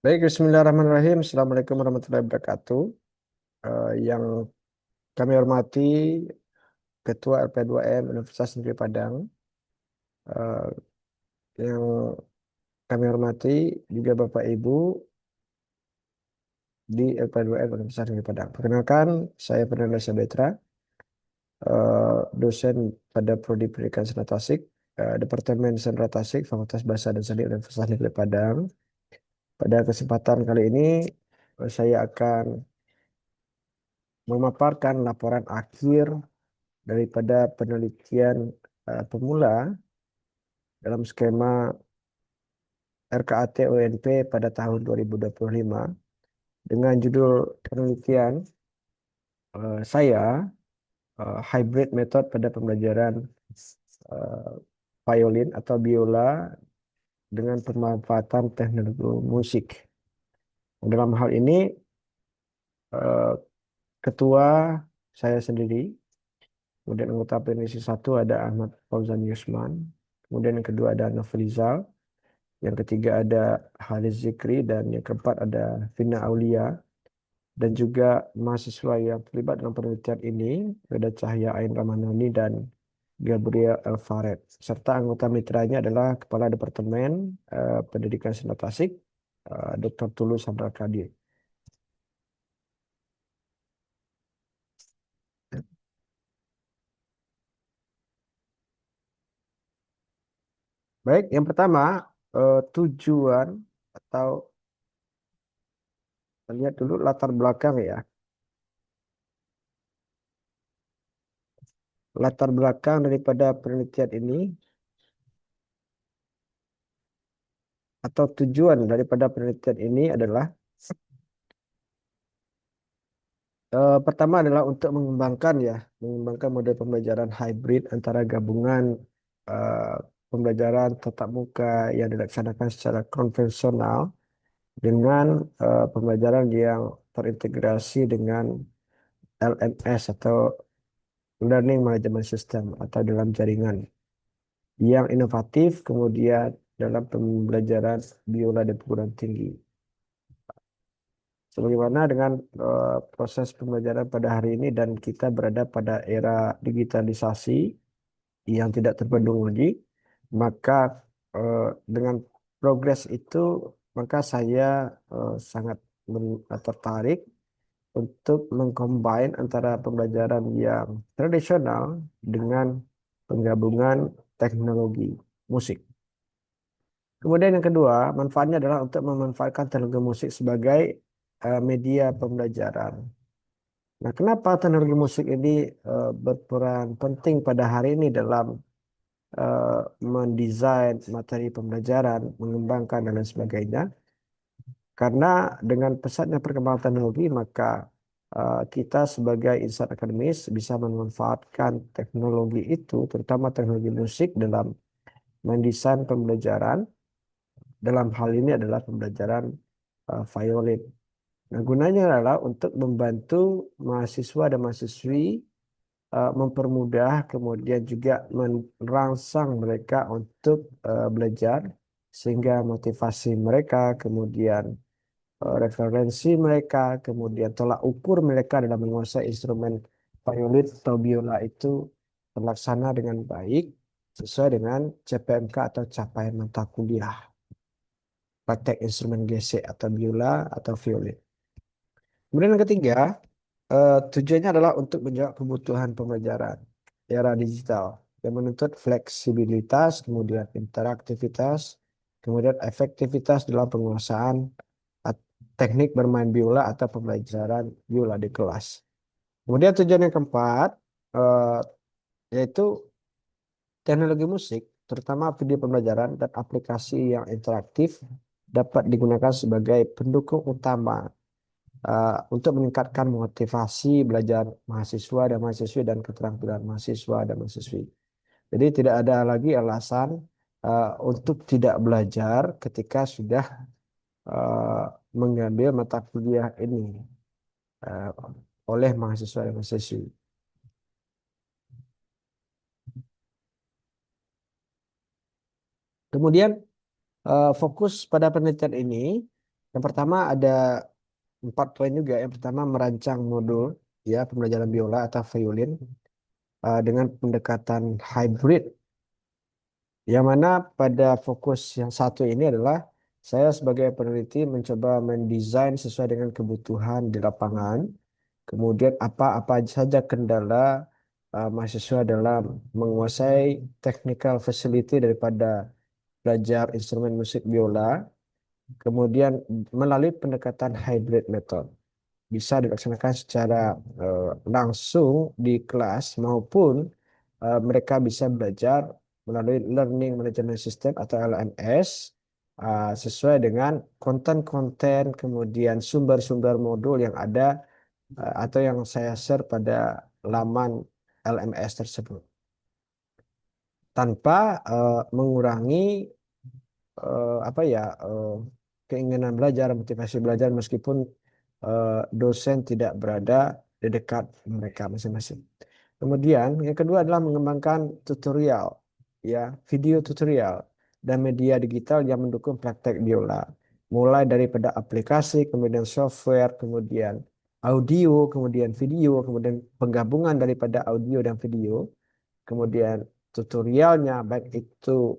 Baik, Bismillahirrahmanirrahim. Assalamualaikum warahmatullahi wabarakatuh. Yang kami hormati Ketua LP2M Universitas Negeri Padang, eh, yang kami hormati juga Bapak Ibu di LP2M Universitas Negeri Padang. Perkenalkan, saya Fernando Sabetra, dosen pada Prodi Pendidikan Seni Tasik, Departemen Seni Tasik, Fakultas Bahasa dan Seni Universitas Negeri Padang. Pada kesempatan kali ini, saya akan memaparkan laporan akhir daripada penelitian pemula dalam skema RKAT UNP pada tahun 2025 dengan judul penelitian saya hybrid method pada pembelajaran eh, violin atau biola dengan pemanfaatan teknologi musik. Dalam hal ini eh, ketua saya sendiri, kemudian anggota PNSI 1 ada Ahmad Fauzan Yusman, kemudian yang kedua ada Nofrizal, yang ketiga ada Haris Zikri, dan yang keempat ada Vina Aulia, dan juga mahasiswa yang terlibat dalam penelitian ini ada Cahya Ain Ramadhani dan Gabriel Alvaret, serta anggota mitranya adalah Kepala Departemen Pendidikan Seni Tasik, Dr. Tulus Handra Kadir. Baik, yang pertama tujuan atau lihat dulu latar belakang ya. Latar belakang daripada penelitian ini atau tujuan daripada penelitian ini adalah pertama adalah untuk mengembangkan model pembelajaran hybrid antara gabungan eh, pembelajaran tatap muka yang dilaksanakan secara konvensional dengan pembelajaran yang terintegrasi dengan LMS atau Learning Management System atau dalam jaringan yang inovatif kemudian dalam pembelajaran biola di perguruan tinggi. Sebagaimana dengan proses pembelajaran pada hari ini dan kita berada pada era digitalisasi yang tidak terbendung lagi, maka dengan progres itu, maka saya sangat tertarik untuk mengcombine antara pembelajaran yang tradisional dengan penggabungan teknologi musik. Kemudian yang kedua, manfaatnya adalah untuk memanfaatkan teknologi musik sebagai media pembelajaran. Nah, kenapa teknologi musik ini berperan penting pada hari ini dalam eh, mendesain materi pembelajaran, mengembangkan dan lain sebagainya? Karena dengan pesatnya perkembangan teknologi, maka kita sebagai insan akademis bisa memanfaatkan teknologi itu, terutama teknologi musik dalam mendesain pembelajaran. Dalam hal ini adalah pembelajaran violin. Nah, gunanya adalah untuk membantu mahasiswa dan mahasiswi mempermudah kemudian juga merangsang mereka untuk belajar sehingga motivasi mereka, kemudian referensi mereka, kemudian tolak ukur mereka dalam menguasai instrumen violin atau biola itu terlaksana dengan baik sesuai dengan CPMK atau capaian mata kuliah praktek instrumen gesek atau biola atau violin. Kemudian yang ketiga, tujuannya adalah untuk menjawab kebutuhan pembelajaran era digital yang menuntut fleksibilitas, kemudian interaktivitas, kemudian efektivitas dalam penguasaan teknik bermain biola atau pembelajaran biola di kelas. Kemudian tujuan yang keempat, eh, yaitu teknologi musik, terutama video pembelajaran dan aplikasi yang interaktif dapat digunakan sebagai pendukung utama untuk meningkatkan motivasi belajar mahasiswa dan mahasiswi dan keterampilan mahasiswa dan mahasiswi. Jadi tidak ada lagi alasan untuk tidak belajar ketika sudah uh, mengambil mata kuliah ini uh, oleh mahasiswa dan mahasiswi. Kemudian fokus pada penelitian ini Yang pertama ada 4 poin juga. Yang pertama merancang modul ya pembelajaran biola atau violin dengan pendekatan hybrid, yang mana pada fokus yang satu ini adalah saya sebagai peneliti mencoba mendesain sesuai dengan kebutuhan di lapangan. Kemudian apa-apa saja kendala mahasiswa dalam menguasai technical facility daripada belajar instrumen musik biola. Kemudian melalui pendekatan hybrid method bisa dilaksanakan secara langsung di kelas maupun mereka bisa belajar melalui Learning Management System atau LMS sesuai dengan konten-konten kemudian sumber-sumber modul yang ada atau yang saya share pada laman LMS tersebut tanpa mengurangi apa ya keinginan belajar, motivasi belajar meskipun dosen tidak berada di dekat mereka masing-masing. Kemudian yang kedua adalah mengembangkan tutorial, ya, video tutorial dan media digital yang mendukung praktek biola. Mulai daripada aplikasi, kemudian software, kemudian audio, kemudian video, kemudian penggabungan daripada audio dan video, kemudian tutorialnya baik itu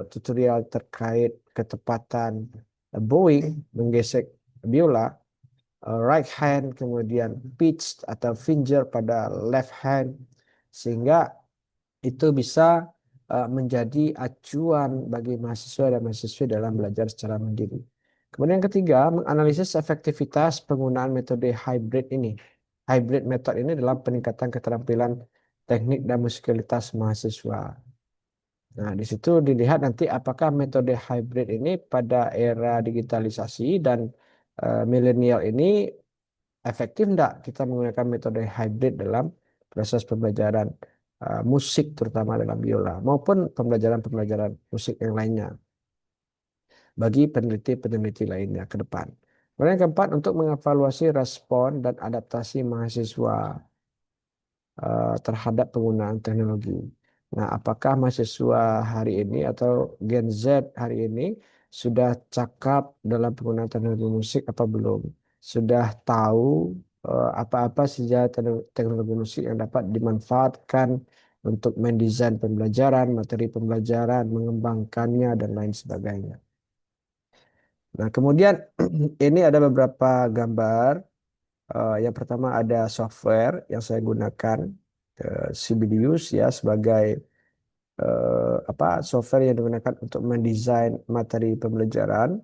tutorial terkait ketepatan bowing, menggesek biola, right hand, kemudian pitch atau finger pada left hand, sehingga itu bisa menjadi acuan bagi mahasiswa dan mahasiswi dalam belajar secara mandiri. Kemudian yang ketiga, menganalisis efektivitas penggunaan metode hybrid ini. Hybrid method ini dalam peningkatan keterampilan teknik dan musikalitas mahasiswa. Nah, di situ dilihat nanti apakah metode hybrid ini pada era digitalisasi dan milenial ini efektif enggak kita menggunakan metode hybrid dalam proses pembelajaran musik terutama dalam biola maupun pembelajaran-pembelajaran musik yang lainnya bagi peneliti-peneliti lainnya ke depan. Kemudian yang keempat, untuk mengevaluasi respon dan adaptasi mahasiswa terhadap penggunaan teknologi. Nah, apakah mahasiswa hari ini atau Gen Z hari ini sudah cakap dalam penggunaan teknologi musik apa belum? Sudah tahu apa-apa saja teknologi musik yang dapat dimanfaatkan untuk mendesain pembelajaran, materi pembelajaran, mengembangkannya, dan lain sebagainya. Nah, kemudian ini ada beberapa gambar. Yang pertama ada software yang saya gunakan, Sibelius ya, sebagai software yang digunakan untuk mendesain materi pembelajaran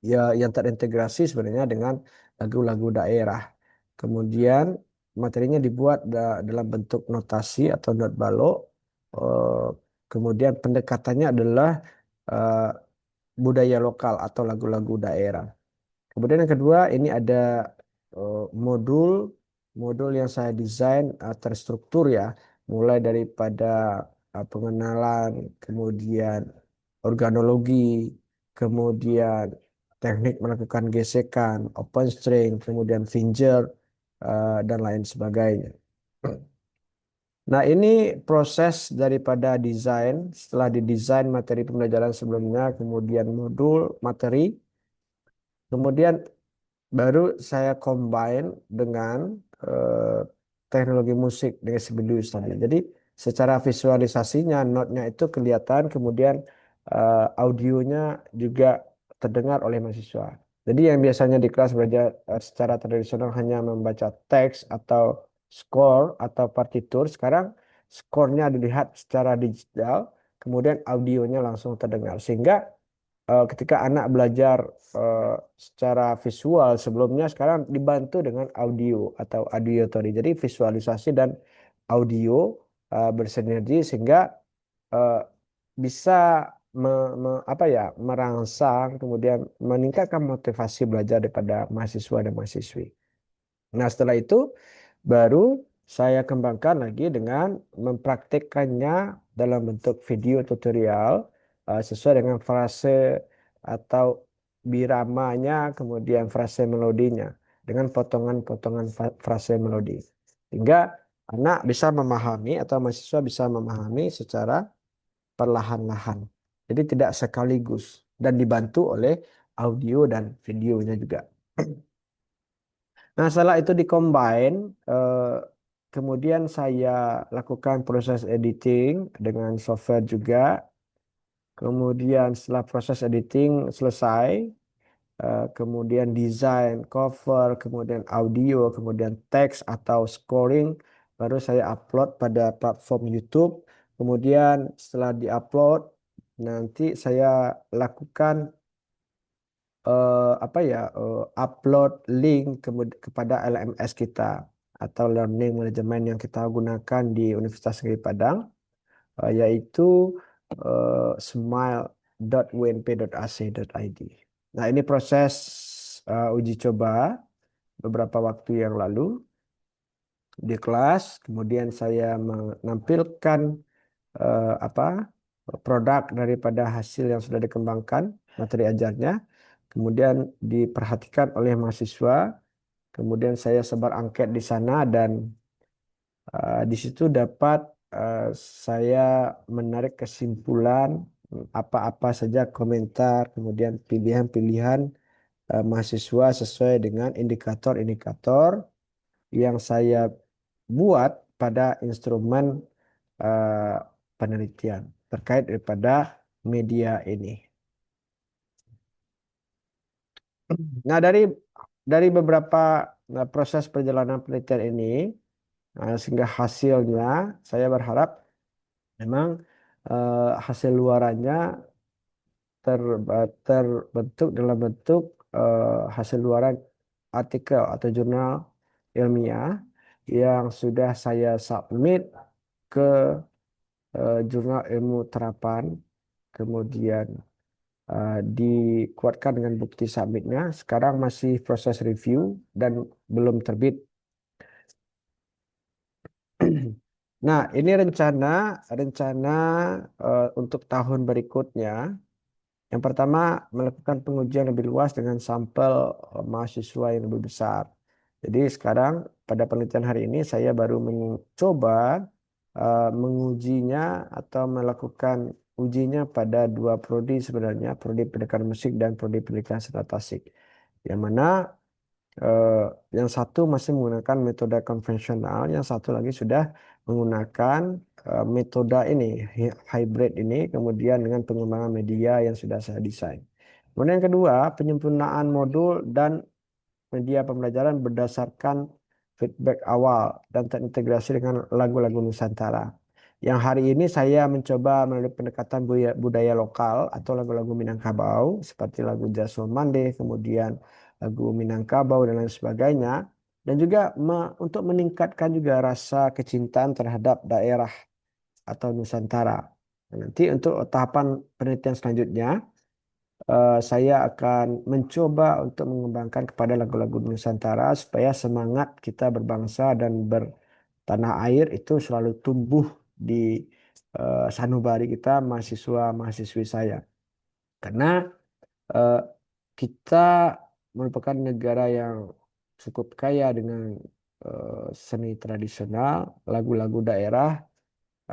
ya yang terintegrasi sebenarnya dengan lagu-lagu daerah. Kemudian materinya dibuat dalam bentuk notasi atau not balok. Eh, Kemudian pendekatannya adalah eh, budaya lokal atau lagu-lagu daerah. Kemudian yang kedua ini ada modul modul yang saya desain terstruktur ya, mulai daripada pengenalan, kemudian organologi, kemudian teknik melakukan gesekan, open string, kemudian finger dan lain sebagainya. Nah, ini proses daripada desain. Setelah didesain materi pembelajaran sebelumnya, kemudian modul materi, kemudian baru saya combine dengan eh, teknologi musik dengan Sibelius tadi. Jadi secara visualisasinya, notnya itu kelihatan, kemudian audionya juga terdengar oleh mahasiswa. Jadi yang biasanya di kelas belajar secara tradisional hanya membaca teks atau score atau partitur, sekarang skornya dilihat secara digital, kemudian audionya langsung terdengar. Sehingga ketika anak belajar eh, secara visual sebelumnya, sekarang dibantu dengan audio atau auditory. Jadi visualisasi dan audio bersinergi sehingga eh, bisa apa ya, merangsang kemudian meningkatkan motivasi belajar daripada mahasiswa dan mahasiswi. Nah, setelah itu baru saya kembangkan lagi dengan mempraktikkannya dalam bentuk video tutorial sesuai dengan frase atau biramanya, kemudian frase melodinya dengan potongan-potongan frase melodi. Hingga anak bisa memahami atau mahasiswa bisa memahami secara perlahan-lahan. Jadi tidak sekaligus dan dibantu oleh audio dan videonya juga. Nah, setelah itu dikombine, kemudian saya lakukan proses editing dengan software juga. Kemudian setelah proses editing selesai, kemudian desain cover, kemudian audio, kemudian teks atau scoring, baru saya upload pada platform YouTube. Kemudian setelah diupload, nanti saya lakukan upload link kepada LMS kita atau Learning Management yang kita gunakan di Universitas Negeri Padang, yaitu smile.unp.ac.id. Nah, ini proses uji coba beberapa waktu yang lalu di kelas. Kemudian saya menampilkan apa produk daripada hasil yang sudah dikembangkan, materi ajarnya. Kemudian diperhatikan oleh mahasiswa. Kemudian saya sebar angket di sana dan di situ dapat eh, saya menarik kesimpulan apa-apa saja komentar, kemudian pilihan-pilihan mahasiswa sesuai dengan indikator-indikator yang saya buat pada instrumen eh, penelitian terkait daripada media ini. Nah, dari beberapa proses perjalanan penelitian ini, sehingga hasilnya saya berharap memang hasil luarannya terbentuk dalam bentuk hasil luaran artikel atau jurnal ilmiah yang sudah saya submit ke jurnal ilmu terapan, kemudian dikuatkan dengan bukti submitnya. Sekarang masih proses review dan belum terbit. Nah, ini rencana rencana untuk tahun berikutnya. Yang pertama, melakukan pengujian lebih luas dengan sampel mahasiswa yang lebih besar. Jadi sekarang pada penelitian hari ini saya baru mencoba mengujinya atau melakukan ujinya pada dua prodi sebenarnya, prodi pendidikan musik dan prodi pendidikan seni tasik. Yang mana eh, yang satu masih menggunakan metode konvensional, yang satu lagi sudah menggunakan metode ini, hybrid ini, kemudian dengan pengembangan media yang sudah saya desain. Kemudian yang kedua, penyempurnaan modul dan media pembelajaran berdasarkan feedback awal dan terintegrasi dengan lagu-lagu Nusantara. Yang hari ini saya mencoba melalui pendekatan budaya lokal atau lagu-lagu Minangkabau seperti lagu Jason Mande, kemudian lagu Minangkabau dan lain sebagainya. Dan juga untuk meningkatkan juga rasa kecintaan terhadap daerah atau Nusantara. Nanti untuk tahapan penelitian selanjutnya, saya akan mencoba untuk mengembangkan kepada lagu-lagu Nusantara supaya semangat kita berbangsa dan bertanah air itu selalu tumbuh di sanubari kita, mahasiswa-mahasiswi saya. Karena eh, kita merupakan negara yang cukup kaya dengan seni tradisional, lagu-lagu daerah.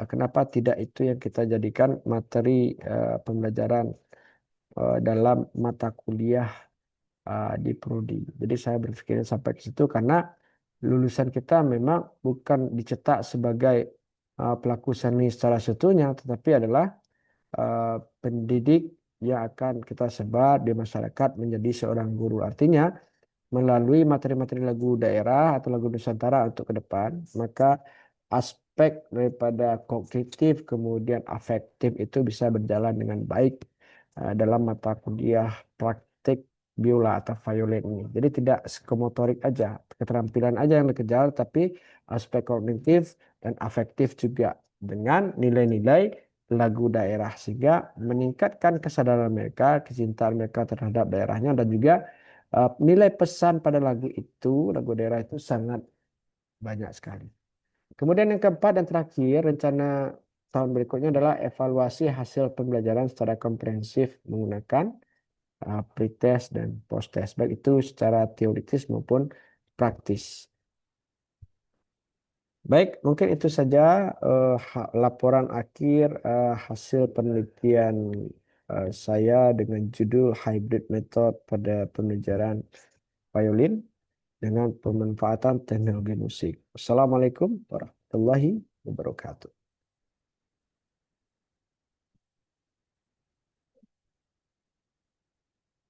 Kenapa tidak itu yang kita jadikan materi pembelajaran dalam mata kuliah di prodi. Jadi saya berpikir sampai ke situ karena lulusan kita memang bukan dicetak sebagai pelaku seni secara seutuhnya, tetapi adalah pendidik yang akan kita sebar di masyarakat menjadi seorang guru. Artinya melalui materi-materi lagu daerah atau lagu Nusantara untuk ke depan, maka aspek daripada kognitif kemudian afektif itu bisa berjalan dengan baik dalam mata kuliah praktik biola atau violen ini. Jadi tidak psikomotorik aja, keterampilan aja yang dikejar, tapi aspek kognitif dan afektif juga dengan nilai-nilai lagu daerah sehingga meningkatkan kesadaran mereka, kecintaan mereka terhadap daerahnya dan juga nilai pesan pada lagu itu, lagu daerah itu sangat banyak sekali. Kemudian yang keempat dan terakhir, rencana tahun berikutnya adalah evaluasi hasil pembelajaran secara komprehensif menggunakan pretest dan posttest, baik itu secara teoritis maupun praktis. Baik, mungkin itu saja laporan akhir hasil penelitian saya dengan judul Hybrid Method pada Pembelajaran Violin dengan pemanfaatan teknologi musik. Assalamualaikum warahmatullahi wabarakatuh.